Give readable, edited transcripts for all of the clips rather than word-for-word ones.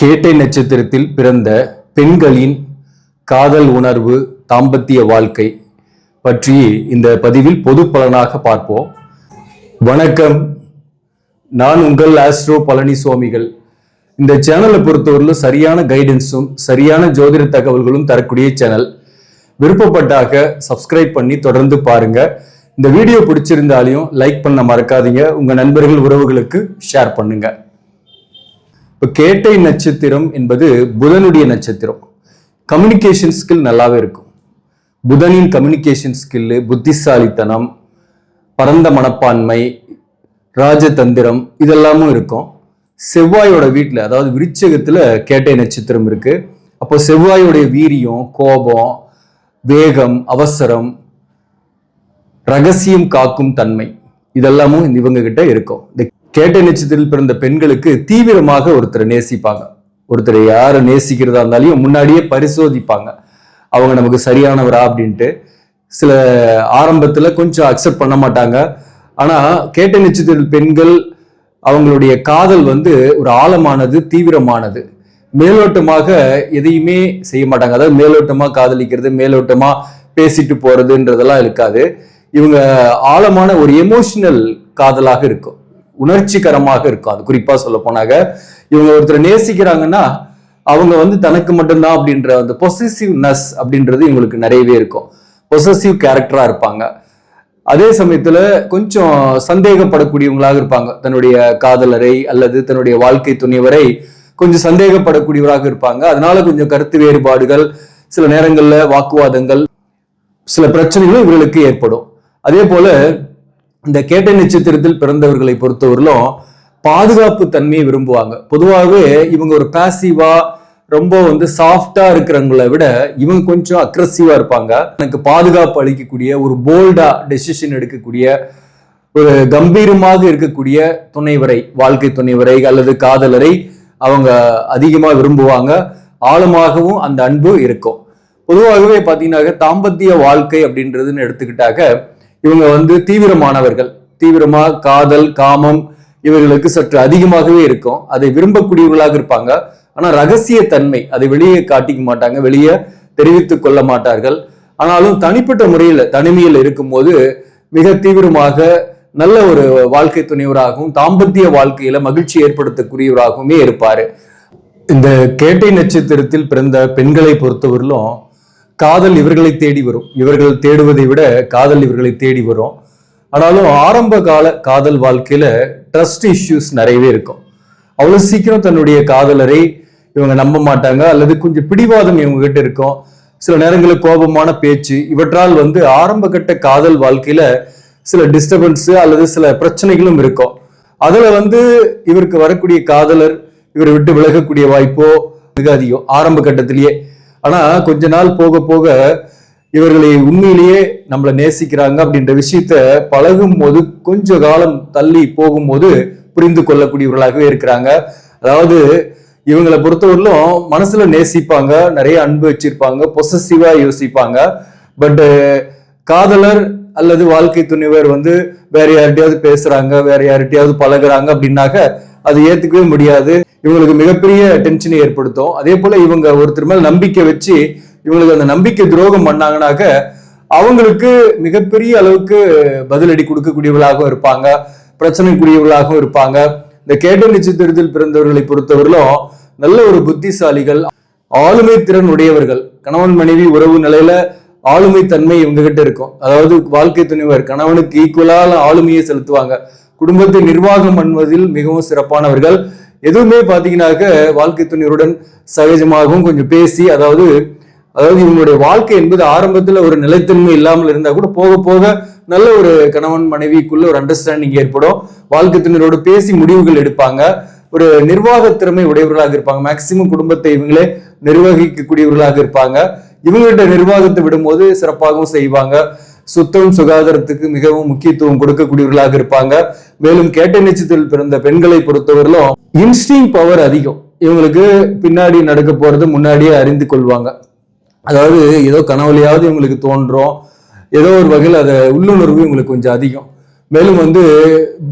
கேட்டை நட்சத்திரத்தில் பிறந்த பெண்களின் காதல் உணர்வு, தாம்பத்திய வாழ்க்கை பற்றி இந்த பதிவில் பொது பலனாக பார்ப்போம். வணக்கம், நான் உங்கள் ஆஸ்ட்ரோ பழனிசுவாமிகள். இந்த சேனலை பொறுத்தவரையிலும் சரியான கைடன்ஸும் சரியான ஜோதிட தகவல்களும் தரக்கூடிய சேனல். விருப்பப்பட்டாக சப்ஸ்கிரைப் பண்ணி தொடர்ந்து பாருங்க. இந்த வீடியோ பிடிச்சிருந்தாலையும் லைக் பண்ண மறக்காதீங்க. உங்க நண்பர்கள் உறவுகளுக்கு ஷேர் பண்ணுங்க. இப்போ கேட்டை நட்சத்திரம் என்பது புதனுடைய நட்சத்திரம். கம்யூனிகேஷன் ஸ்கில் நல்லாவே இருக்கும். புதனின் கம்யூனிகேஷன் ஸ்கில்லு, புத்திசாலித்தனம், பரந்த மனப்பான்மை, ராஜதந்திரம் இதெல்லாமும் இருக்கும். செவ்வாயோட வீட்டில், அதாவது விருச்சகத்துல கேட்டை நட்சத்திரம் இருக்கு. அப்போ செவ்வாயோடைய வீரியம், கோபம், வேகம், அவசரம், ரகசியம் காக்கும் தன்மை இதெல்லாமும் இவங்க கிட்ட இருக்கும். இந்த கேட்டை நட்சத்திரத்தில் பிறந்த பெண்களுக்கு தீவிரமாக ஒருத்தரை நேசிப்பாங்க. ஒருத்தரை யாரை நேசிக்கிறதா இருந்தாலும் முன்னாடியே பரிசோதிப்பாங்க, அவங்க நமக்கு சரியானவரா அப்படின்ட்டு. சில ஆரம்பத்துல கொஞ்சம் அக்செப்ட் பண்ண மாட்டாங்க. ஆனா கேட்டை நட்சத்திரத்தில் பெண்கள் அவங்களுடைய காதல் ஒரு ஆழமானது, தீவிரமானது. மேலோட்டமாக எதையுமே செய்ய மாட்டாங்க. அதாவது மேலோட்டமா காதலிக்கிறது, மேலோட்டமா பேசிட்டு போறதுன்றதெல்லாம் இருக்காது. இவங்க ஆழமான ஒரு எமோஷனல் காதலாக இருக்கும், உணர்ச்சிகரமாக இருக்கும். அது குறிப்பா சொல்ல போனாங்க, இவங்க ஒருத்தரை நேசிக்கிறாங்கன்னா அவங்க தனக்கு மட்டும்தான் அப்படின்ற அந்த பொசசிவ்னஸ் அப்படின்றது இவங்களுக்கு நிறையவே இருக்கும். பொசசிவ் கேரக்டரா இருப்பாங்க. அதே சமயத்துல கொஞ்சம் சந்தேகப்படக்கூடியவங்களாக இருப்பாங்க. தன்னுடைய காதலரை அல்லது தன்னுடைய வாழ்க்கை துணைவரை கொஞ்சம் சந்தேகப்படக்கூடியவராக இருப்பாங்க. அதனால கொஞ்சம் கருத்து வேறுபாடுகள், சில நேரங்கள்ல வாக்குவாதங்கள், சில பிரச்சனைகளும் இவர்களுக்கு ஏற்படும். அதே போல இந்த கேட்டை நட்சத்திரத்தில் பிறந்தவர்களை பொறுத்தவரையிலும் பாதுகாப்பு தன்மையை விரும்புவாங்க. பொதுவாகவே இவங்க ஒரு பாசிவா, ரொம்ப சாஃப்டா இருக்கிறவங்களை விட இவங்க கொஞ்சம் அக்ரெசிவா இருப்பாங்க. எனக்கு பாதுகாப்பு அளிக்கக்கூடிய, ஒரு போல்டா டெசிஷன் எடுக்கக்கூடிய, ஒரு கம்பீரமாக இருக்கக்கூடிய துணைவரை, வாழ்க்கை துணைவரை அல்லது காதலரை அவங்க அதிகமா விரும்புவாங்க. ஆழமாகவும் அந்த அன்பு இருக்கும். பொதுவாகவே பாத்தீங்கன்னா தாம்பத்திய வாழ்க்கை அப்படின்றதுன்னு எடுத்துக்கிட்டாக்க இவங்க தீவிரமானவர்கள். தீவிரமா காதல், காமம் இவர்களுக்கு சற்று அதிகமாகவே இருக்கும். அதை விரும்பக்கூடியவர்களாக இருப்பாங்க. ஆனா ரகசிய தன்மை அதை வெளியே காட்டிக்க மாட்டாங்க, வெளியே தெரிவித்துக் கொள்ள மாட்டார்கள். ஆனாலும் தனிப்பட்ட முறையில் தனிமையில் இருக்கும்போது மிக தீவிரமாக நல்ல ஒரு வாழ்க்கை துணைவராகவும் தாம்பத்திய வாழ்க்கையில மகிழ்ச்சி ஏற்படுத்தக்கூடியவராகவுமே இருப்பாரு. இந்த கேட்டை நட்சத்திரத்தில் பிறந்த பெண்களை பொறுத்தவரையிலும் காதல் இவர்களை தேடி வரும். இவர்கள் தேடுவதை விட காதல் இவர்களை தேடி வரும். ஆனாலும் ஆரம்ப கால காதல் வாழ்க்கையில ட்ரஸ்ட் இஷ்யூஸ் நிறையவே இருக்கும். அவ்வளவு சீக்கிரம் தன்னுடைய காதலரை இவங்க நம்ப மாட்டாங்க, அல்லது கொஞ்சம் பிடிவாதம் இவங்க கிட்ட இருக்கும். சில நேரங்களில் கோபமான பேச்சு, இவற்றால் ஆரம்ப கட்ட காதல் வாழ்க்கையில சில டிஸ்டர்பன்ஸ் அல்லது சில பிரச்சனைகளும் இருக்கும். அதுல இவருக்கு வரக்கூடிய காதலர் இவரை விட்டு விலகக்கூடிய வாய்ப்போ மிக அதிகம் ஆரம்ப கட்டத்திலேயே. ஆனா கொஞ்ச நாள் போக போக இவர்களை உண்மையிலேயே நம்மளை நேசிக்கிறாங்க அப்படின்ற விஷயத்த பழகும் போது, கொஞ்ச காலம் தள்ளி போகும்போது புரிந்து கொள்ளக்கூடியவர்களாகவே இருக்கிறாங்க. அதாவது இவங்களை பொறுத்தவரையிலும் மனசுல நேசிப்பாங்க, நிறைய அன்பு வச்சிருப்பாங்க, பொசசிவா யோசிப்பாங்க. பட் காதலர் அல்லது வாழ்க்கை துணைவர் வேற யார்கிட்டயாவது பேசுறாங்க, வேற யார்கிட்டயாவது பழகுறாங்க அப்படின்னாக்க அது ஏத்துக்கவே முடியாது. இவங்களுக்கு மிகப்பெரிய டென்ஷனை ஏற்படுத்தும். அதே போல இவங்க ஒருத்தர் மேல நம்பிக்கை வச்சு இவங்களுக்கு அந்த நம்பிக்கை துரோகம் பண்ணாங்கனாக்க அவங்களுக்கு மிகப்பெரிய அளவுக்கு பதிலடி கொடுக்கக்கூடியவர்களாகவும் இருப்பாங்க, பிரச்சனைக்குரியவர்களாகவும் இருப்பாங்க. இந்த கேட்டை நட்சத்திரத்தில் பிறந்தவர்களை பொறுத்தவரையிலும் நல்ல ஒரு புத்திசாலிகள், ஆளுமை திறன் உடையவர்கள். கணவன் மனைவி உறவு நிலையில ஆளுமை தன்மை இவங்க கிட்ட இருக்கும். அதாவது வாழ்க்கை துணைவர் கணவனுக்கு ஈக்குவலான ஆளுமையை செலுத்துவாங்க. குடும்பத்தை நிர்வாகம் பண்ணுவதில் மிகவும் சிறப்பானவர்கள். எதுவுமே பாத்தீங்கன்னாக்க வாழ்க்கை துணையருடன் சகஜமாகவும் கொஞ்சம் பேசி, அதாவது இவங்களுடைய வாழ்க்கை என்பது ஆரம்பத்துல ஒரு நிலைத்தன்மை இல்லாமல் இருந்தா கூட போக போக நல்ல ஒரு கணவன் மனைவிக்குள்ள ஒரு அண்டர்ஸ்டாண்டிங் ஏற்படும். வாழ்க்கை துணையரோடு பேசி முடிவுகள் எடுப்பாங்க. ஒரு நிர்வாக திறமை உடையவர்களாக இருப்பாங்க. மேக்சிமம் குடும்பத்தை இவங்களே நிர்வகிக்கக்கூடியவர்களாக இருப்பாங்க. இவங்கள்ட்ட நிர்வாகத்தை விடும்போது சிறப்பாகவும் செய்வாங்க. சுத்தம் சுகாதாரத்துக்கு மிகவும் முக்கியத்துவம் கொடுக்கக்கூடியவர்களாக இருப்பாங்க. மேலும் கேட்டை நட்சத்திரத்தில் பிறந்த பெண்களை பொறுத்தவரையிலும் இன்ஸ்டிங் பவர் அதிகம். இவங்களுக்கு பின்னாடி நடக்க போறது முன்னாடியே அறிந்து கொள்வாங்க. அதாவது ஏதோ கனவுலையாவது இவங்களுக்கு தோன்றும், ஏதோ ஒரு வகையில் அதை உள்ளுணர்வு இவங்களுக்கு கொஞ்சம் அதிகம். மேலும்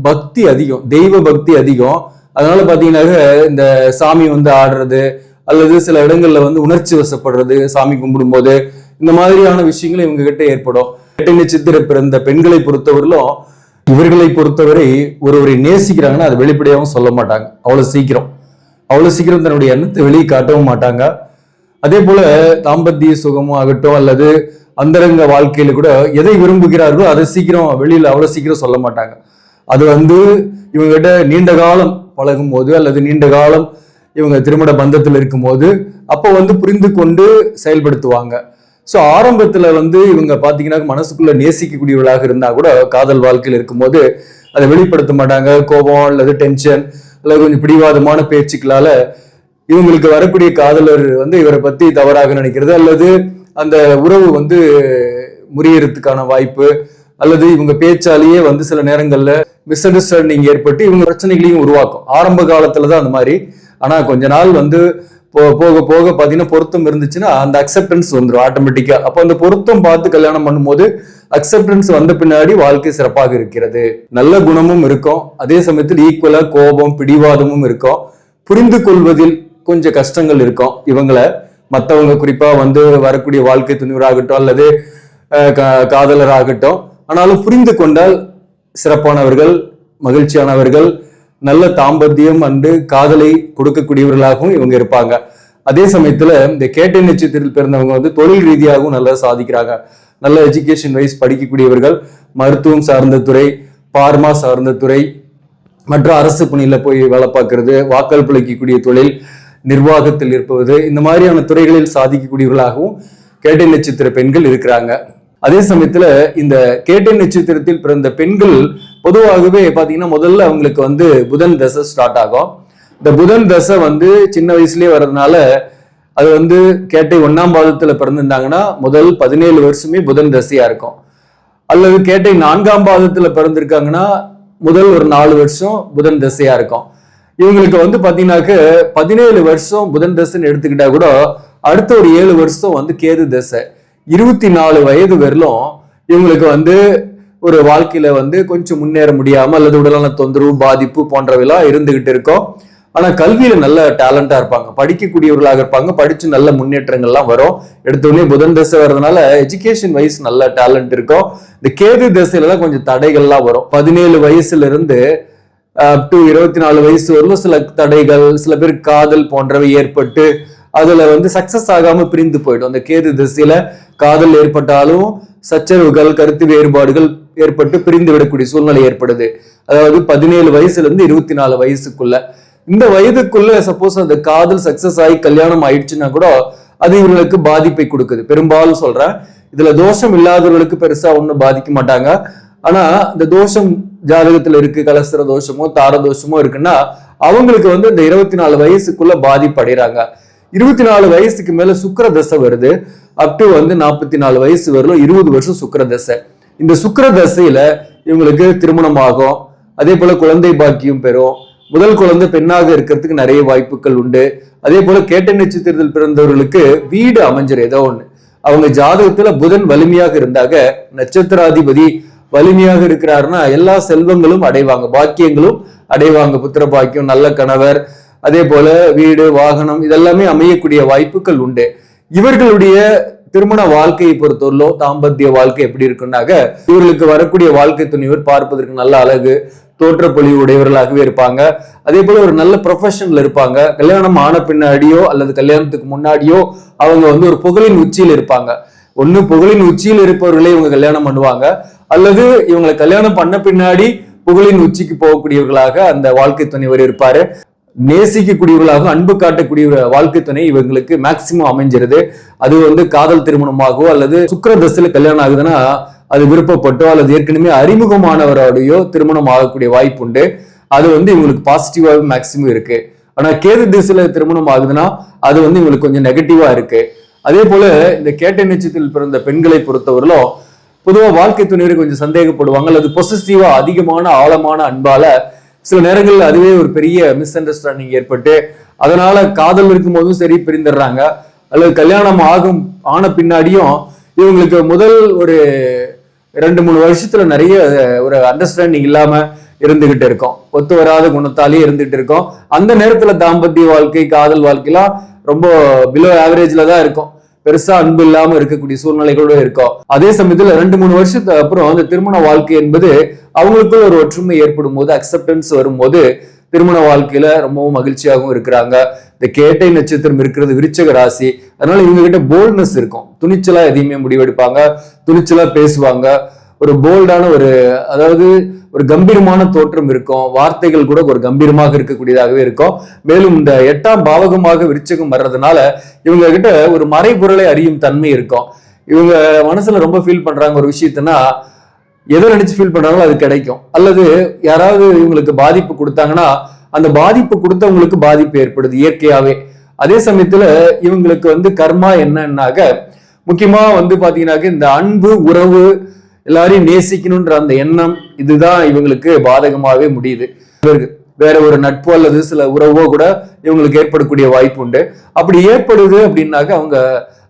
பக்தி அதிகம், தெய்வ பக்தி அதிகம். அதனால பாத்தீங்கன்னாக்க இந்த சாமி வந்து ஆடுறது அல்லது சில இடங்கள்ல வந்து உணர்ச்சி வசப்படுறது சாமி கும்பிடும் போது இந்த மாதிரியான விஷயங்கள் இவங்க கிட்ட ஏற்படும். கேட்டை நட்சத்திர பிறந்த பெண்களை பொறுத்தவரையிலும் இவர்களை பொறுத்தவரை ஒருவரை நேசிக்கிறாங்கன்னா அது வெளிப்படையாகவும் சொல்ல மாட்டாங்க. அவ்வளவு சீக்கிரம் தன்னுடைய எண்ணத்தை வெளியே காட்டவும் மாட்டாங்க. அதே போல தாம்பத்திய சுகமும் ஆகட்டும் அல்லது அந்தரங்க வாழ்க்கையில கூட எதை விரும்புகிறார்களோ அதை சீக்கிரம் வெளியில அவ்வளவு சீக்கிரம் சொல்ல மாட்டாங்க. அது வந்து இவங்க கிட்ட நீண்ட காலம் பழகும் போது அல்லது நீண்ட காலம் இவங்க திருமண பந்தத்தில் இருக்கும் போது அப்போ வந்து புரிந்து கொண்டு செயல்படுத்துவாங்க. ஸோ ஆரம்பத்துல வந்து இவங்க பாத்தீங்கன்னா மனசுக்குள்ள நேசிக்கக்கூடியவர்களாக இருந்தா கூட காதல் வாழ்க்கையில் இருக்கும்போது அதை வெளிப்படுத்த மாட்டாங்க. கோபம் அல்லது டென்ஷன் அல்லது கொஞ்சம் பிடிவாதமான பேச்சுக்களால இவங்களுக்கு வரக்கூடிய காதலர் வந்து இவரை பத்தி தவறாக நினைக்கிறது அல்லது அந்த உறவு வந்து முறியறதுக்கான வாய்ப்பு அல்லது இவங்க பேச்சாலேயே வந்து சில நேரங்கள்ல மிஸ் அண்டர்ஸ்டாண்டிங் ஏற்பட்டு இவங்க பிரச்சனைகளையும் உருவாக்கும். ஆரம்ப காலத்துலதான் அந்த மாதிரி. ஆனா கொஞ்ச நாள் வந்து போக போக பாத்தீங்கன்னா பொருத்தம் இருந்துச்சுன்னா அந்த அக்செப்டன்ஸ் வந்துடும் ஆட்டோமேட்டிக்கா. அப்போ அந்த பொருத்தம் பார்த்து கல்யாணம் பண்ணும்போது அக்செப்டன்ஸ் வந்த பின்னாடி வாழ்க்கை சிறப்பாக இருக்கிறது. நல்ல குணமும் இருக்கும், அதே சமயத்தில் ஈக்குவலா கோபம் பிடிவாதமும் இருக்கும். புரிந்து கொள்வதில் கொஞ்சம் கஷ்டங்கள் இருக்கும் இவங்களை. மற்றவங்க குறிப்பா வந்து வரக்கூடிய வாழ்க்கை துணிவராகட்டும் அல்லது காதலராகட்டும், ஆனாலும் புரிந்து கொண்டால் சிறப்பானவர்கள், மகிழ்ச்சியானவர்கள், நல்ல தாம்பத்தியம் அன்று காதலை கொடுக்கக்கூடியவர்களாகவும் இவங்க இருப்பாங்க. அதே சமயத்துல இந்த கேட்டை நட்சத்திரத்தில் பிறந்தவங்க வந்து தொழில் ரீதியாகவும் நல்லா சாதிக்கிறாங்க. நல்ல எஜுகேஷன் வைஸ் படிக்கக்கூடியவர்கள், மருத்துவம் சார்ந்த துறை, பார்மா சார்ந்த துறை, மற்ற அரசு பணியில போய் வேலை பார்க்கறது, வாக்கள் பிழைக்கக்கூடிய தொழில், நிர்வாகத்தில் இருப்பது, இந்த மாதிரியான துறைகளில் சாதிக்கக்கூடியவர்களாகவும் கேட்டை நட்சத்திர பெண்கள் இருக்கிறாங்க. அதே சமயத்துல இந்த கேட்டை நட்சத்திரத்தில் பிறந்த பெண்கள் பொதுவாகவே பாத்தீங்கன்னா முதல்ல அவங்களுக்கு வந்து புதன் தசை ஸ்டார்ட் ஆகும். இந்த புதன் தசை வந்து சின்ன வயசுலயே வர்றதுனால அது வந்து கேட்டை 1ஆம் பாதத்துல பிறந்திருந்தாங்கன்னா முதல் 17 வருஷமே புதன் தசையா இருக்கும். அல்லது கேட்டை 4ஆம் பாதத்துல பிறந்திருக்காங்கன்னா முதல் ஒரு 4 வருஷம் புதன் தசையா இருக்கும். இவங்களுக்கு வந்து பாத்தீங்கன்னாக்க 17 வருஷம் புதன் தசைன்னு எடுத்துக்கிட்டா கூட அடுத்த ஒரு 7 வருஷம் வந்து கேது தசை. 24 வயது வரலும் இவங்களுக்கு வந்து ஒரு வாழ்க்கையில வந்து கொஞ்சம் முன்னேற முடியாம அல்லது உடலான தொந்தரவு பாதிப்பு போன்றவையெல்லாம் இருந்துகிட்டு இருக்கும். ஆனா கல்வியில நல்ல டேலண்டா இருப்பாங்க, படிக்கக்கூடியவர்களாக இருப்பாங்க, படிச்சு நல்ல முன்னேற்றங்கள்லாம் வரும். எடுத்தோடனே புதன் தசை வர்றதுனால எஜுகேஷன் வைஸ் நல்ல டேலண்ட் இருக்கும். இந்த கேது தசையில தான் கொஞ்சம் தடைகள்லாம் வரும். 17 வயசுல இருந்து அப் டு 24 வயசு வரலும் சில தடைகள், சில பேர் காதல் போன்றவை ஏற்பட்டு அதுல வந்து சக்சஸ் ஆகாம பிரிந்து போயிடும். அந்த கேது திசையில காதல் ஏற்பட்டாலும் சச்சரவுகள், கருத்து வேறுபாடுகள் ஏற்பட்டு பிரிந்து விடக்கூடிய சூழ்நிலை ஏற்படுது. அதாவது 17 வயசுல இருந்து 24 வயசுக்குள்ள, இந்த வயதுக்குள்ள சப்போஸ் அந்த காதல் சக்சஸ் ஆகி கல்யாணம் ஆயிடுச்சுன்னா கூட அது இவர்களுக்கு பாதிப்பை கொடுக்குது. பெரும்பாலும் சொல்றேன், இதுல தோஷம் இல்லாதவர்களுக்கு பெருசா ஒண்ணும் பாதிக்க மாட்டாங்க. ஆனா இந்த தோஷம் ஜாதகத்துல இருக்கு, கலஸ்திர தோஷமோ தார தோஷமோ இருக்குன்னா அவங்களுக்கு வந்து இந்த 24 வயசுக்குள்ள பாதிப்பு அடைகிறாங்க. 24 வயசுக்கு மேல சுக்கிர தசை வருது. அப் டு வந்து 44 வயசு வரலும் 20 வருஷம் சுக்கிர தசை. இந்த சுக்கிர தசையில இவங்களுக்கு திருமணம் ஆகும். அதே போல குழந்தை பாக்கியம் பெறும். முதல் குழந்தை பெண்ணாக இருக்கிறதுக்கு நிறைய வாய்ப்புகள் உண்டு. அதே போல கேட்டை நட்சத்திரத்தில் பிறந்தவர்களுக்கு வீடு அமைஞ்சிடும் ஏதோ ஒண்ணு. அவங்க ஜாதகத்துல புதன் வலிமையாக இருந்தாங்க, நட்சத்திராதிபதி வலிமையாக இருக்கிறாருன்னா எல்லா செல்வங்களும் அடைவாங்க, பாக்கியங்களும் அடைவாங்க. புத்திர பாக்கியம், நல்ல கணவர், அதே போல வீடு வாகனம் இதெல்லாமே அமையக்கூடிய வாய்ப்புகள் உண்டு. இவர்களுடைய திருமண வாழ்க்கையை பொறுத்தவரையிலோ தாம்பத்திய வாழ்க்கை எப்படி இருக்குன்னாக்க இவர்களுக்கு வரக்கூடிய வாழ்க்கை துணிவர் பார்ப்பதற்கு நல்ல அழகு, தோற்றப்பொழிவு உடையவர்களாகவே இருப்பாங்க. அதே போல ஒரு நல்ல ப்ரொஃபஷன்ல இருப்பாங்க. கல்யாணம் ஆன பின்னாடியோ அல்லது கல்யாணத்துக்கு முன்னாடியோ அவங்க வந்து ஒரு புகழின் உச்சியில் இருப்பாங்க. ஒண்ணு புகழின் உச்சியில் இருப்பவர்களே இவங்க கல்யாணம் பண்ணுவாங்க, அல்லது இவங்களை கல்யாணம் பண்ண பின்னாடி புகழின் உச்சிக்கு போகக்கூடியவர்களாக அந்த வாழ்க்கை துணைவர் இருப்பாரு. நேசிக்கக்கூடியவர்களாக அன்பு காட்டக்கூடிய வாழ்க்கை துணை இவங்களுக்கு மேக்சிமம் அமைஞ்சிருது. அது வந்து காதல் திருமணமாகவோ அல்லது சுக்கிர தசையில கல்யாணம் ஆகுதுன்னா அது விருப்பப்பட்டோ அல்லது ஏற்கனவே அறிமுகமானவரோடையோ திருமணம் ஆகக்கூடிய வாய்ப்பு உண்டு. அது வந்து இவங்களுக்கு பாசிட்டிவாக மேக்சிமம் இருக்கு. ஆனா கேது திசையில திருமணம் ஆகுதுன்னா அது வந்து இவங்களுக்கு கொஞ்சம் நெகட்டிவா இருக்கு. அதே போல இந்த கேட்டை நட்சத்திரத்தில் பிறந்த பெண்களை பொறுத்தவரையிலும் பொதுவா வாழ்க்கை துணையரை கொஞ்சம் சந்தேகப்படுவாங்க, அல்லது பொசசிவா அதிகமான ஆழமான அன்பால சில நேரங்கள்ல அதுவே ஒரு பெரிய மிஸ் அண்டர்ஸ்டாண்டிங் ஏற்பட்டு அதனால காதல் இருக்கும் போதும் சரி பிரிந்துடுறாங்க, அல்லது கல்யாணம் ஆன பின்னாடியும் இவங்களுக்கு முதல் ஒரு 2-3 வருஷத்துல நிறைய ஒரு அண்டர்ஸ்டாண்டிங் இல்லாம இருந்துகிட்டு இருக்கோம், ஒத்து வராத குணத்தாலேயே இருந்துகிட்டு இருக்கோம். அந்த நேரத்துல தாம்பத்திய வாழ்க்கை, காதல் வாழ்க்கைலாம் ரொம்ப பிலோ ஆவரேஜ்ல தான் இருக்கும், பெருசா அன்பு இல்லாம இருக்கக்கூடிய சூழ்நிலைகளோட இருக்கும். அதே சமயத்துல 2-3 வருஷத்துக்கு அப்புறம் அந்த திருமண வாழ்க்கை என்பது அவங்களுக்குள்ள ஒரு ஒற்றுமை ஏற்படும் போது, அக்செப்டன்ஸ் வரும்போது திருமண வாழ்க்கையில ரொம்பவும் மகிழ்ச்சியாகவும் இருக்கிறாங்க. இந்த கேட்டை நட்சத்திரம் இருக்கிறது விருச்சக ராசி, அதனால இவங்க கிட்ட போல்ட்னஸ் இருக்கும், துணிச்சலா எதையுமே முடிவெடுப்பாங்க, துணிச்சலா பேசுவாங்க, ஒரு போல்டான அதாவது ஒரு கம்பீரமான தோற்றம் இருக்கும், வார்த்தைகள் கூட ஒரு கம்பீரமாக இருக்கக்கூடியதாகவே இருக்கும். மேலும் இந்த 8ஆம் பாவகமாக விருச்சகம் வர்றதுனால இவங்க கிட்ட ஒரு மறைபொருளை அறியும் தன்மை இருக்கும். இவங்க மனசுல ரொம்ப ஃபீல் பண்றாங்க ஒரு விஷயத்தினா எதை நினைச்சு ஃபீல் பண்றாங்களோ அது கிடைக்கும். அல்லது யாராவது இவங்களுக்கு பாதிப்பு கொடுத்தாங்கன்னா அந்த பாதிப்பு கொடுத்தவங்களுக்கு பாதிப்பு ஏற்படுது இயற்கையாவே. அதே சமயத்துல இவங்களுக்கு கர்மா என்னன்னாக்க முக்கியமா பாத்தீங்கன்னாக்க இந்த அன்பு, உறவு, எல்லாரையும் நேசிக்கணும்ன்ற அந்த எண்ணம், இதுதான் இவங்களுக்கு பாதகமாவே முடியுது. வேற ஒரு நட்போ அல்லது சில உறவோ கூட இவங்களுக்கு ஏற்படக்கூடிய வாய்ப்பு உண்டு. அப்படி ஏற்படுது அப்படின்னாக்க அவங்க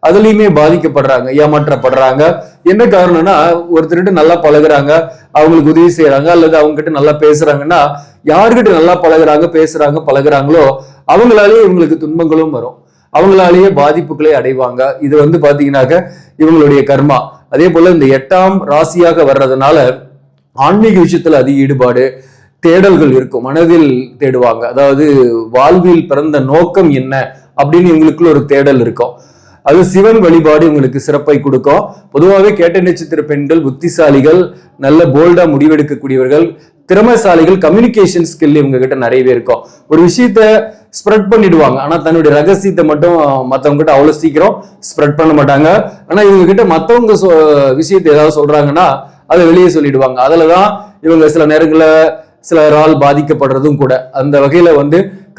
அதுலயுமே பாதிக்கப்படுறாங்க, ஏமாற்றப்படுறாங்க. என்ன காரணம்னா ஒருத்தர்கிட்ட நல்லா பழகுறாங்க, அவங்களுக்கு உதவி செய்யறாங்க, அல்லது அவங்க கிட்ட நல்லா பேசுறாங்கன்னா யாருக்கிட்ட நல்லா பழகுறாங்க, பேசுறாங்க, பழகுறாங்களோ அவங்களாலேயே இவங்களுக்கு துன்பங்களும் வரும், அவங்களாலேயே பாதிப்புகளை அடைவாங்க. இது பாத்தீங்கன்னாக்க இவங்களுடைய கர்மா. அதே போல இந்த 8ஆம் ராசியாக வர்றதுனால ஆன்மீக விஷயத்துல அதிக ஈடுபாடு, தேடல்கள் இருக்கும், மனதில் தேடுவாங்க. அதாவது வாழ்வில் பிறந்த நோக்கம் என்ன அப்படின்னு இவங்களுக்குள்ள ஒரு தேடல் இருக்கும். அது சிவன் வழிபாடு இவங்களுக்கு சிறப்பை கொடுக்கும். பொதுவாகவே கேட்ட நட்சத்திர பெண்கள் புத்திசாலிகள், நல்ல போல்டா முடிவெடுக்கக்கூடியவர்கள், திறமைசாலிகள், கம்யூனிகேஷன் ஸ்கில் இவங்க கிட்ட நிறையவே இருக்கும். ஒரு விஷயத்த ஸ்ப்ரெட் பண்ணிடுவாங்க, ஆனா தன்னுடைய ரகசியத்தை மட்டும் மத்தவங்க கிட்ட அவ்வளவு சீக்கிரம் ஸ்ப்ரெட் பண்ண மாட்டாங்க. ஆனா இவங்க கிட்ட மத்தவங்க விஷயத்தை ஏதாவது சொல்றாங்கன்னா அதை வெளியே சொல்லிடுவாங்க. அதுலதான் இவங்க சில நேரங்கள்ல சிலரால் பாதிக்கப்படுறதும் கூட. அந்த வகையில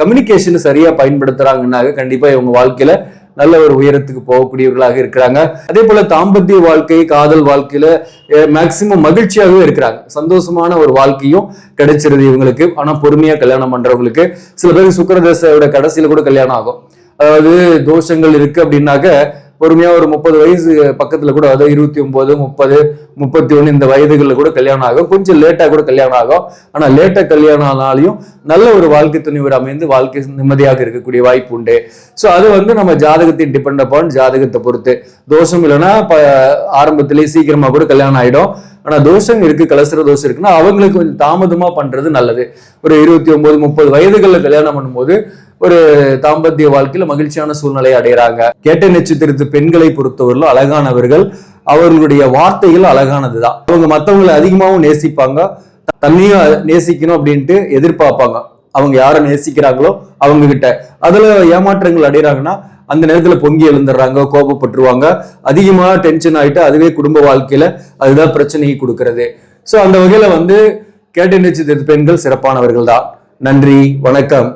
கம்யூனிகேஷன் சரியா பயன்படுத்துறாங்கன்னாக்க கண்டிப்பா இவங்க வாழ்க்கையில நல்ல ஒரு உயரத்துக்கு போகக்கூடியவர்களாக இருக்கிறாங்க. அதே போல தாம்பத்திய வாழ்க்கை, காதல் வாழ்க்கையில மேக்சிமம் மகிழ்ச்சியாகவே இருக்கிறாங்க, சந்தோஷமான ஒரு வாழ்க்கையும் கிடைச்சிருது இவங்களுக்கு. ஆனா பொறுமையா கல்யாணம் பண்றவங்களுக்கு, சில பேருக்கு சுக்கிரதசையோட கடைசியில கூட கல்யாணம் ஆகும். அதாவது தோஷங்கள் இருக்கு அப்படின்னாக்க பொறுமையா ஒரு 30 வயசு பக்கத்துல கூட, அதாவது 29, 30, 31 இந்த வயதுகளில் கூட கல்யாணம் ஆகும். கொஞ்சம் லேட்டா கூட கல்யாணம் ஆகும். ஆனா லேட்டா கல்யாணம் ஆனாலையும் நல்ல ஒரு வாழ்க்கை துணிவர் அமைந்து வாழ்க்கை நிம்மதியாக இருக்கக்கூடிய வாய்ப்பு உண்டு. ஸோ அது நம்ம ஜாதகத்தை டிபெண்ட் அப்பான், ஜாதகத்தை பொறுத்து. தோஷம் இல்லைன்னா ஆரம்பத்திலேயே சீக்கிரமா கூட கல்யாணம் ஆயிடும். ஆனா தோஷம் இருக்கு, கலசர தோஷம் இருக்குன்னா அவங்களுக்கு கொஞ்சம் தாமதமா பண்றது நல்லது. ஒரு 29, 30 வயதுகளில் கல்யாணம் பண்ணும்போது ஒரு தாம்பத்திய வாழ்க்கையில மகிழ்ச்சியான சூழ்நிலை அடைகிறாங்க. கேட்ட நட்சத்திரத்து பெண்களை பொறுத்தவரையிலும் அழகானவர்கள், அவர்களுடைய வார்த்தைகள் அழகானதுதான். அவங்க மற்றவங்களை அதிகமாகவும் நேசிப்பாங்க, தன்னையும் நேசிக்கணும் அப்படின்ட்டு எதிர்பார்ப்பாங்க. அவங்க யாரை நேசிக்கிறாங்களோ அவங்க கிட்ட அதுல ஏமாற்றங்கள் அடைகிறாங்கன்னா அந்த நேரத்துல பொங்கி எழுந்துடுறாங்க, கோபப்பட்டுருவாங்க, அதிகமா டென்ஷன் ஆயிட்டு அதுவே குடும்ப வாழ்க்கையில அதுதான் பிரச்சனையை கொடுக்கறது. ஸோ அந்த வகையில கேட்ட நட்சத்திரத்து பெண்கள் சிறப்பானவர்கள் தான். நன்றி, வணக்கம்.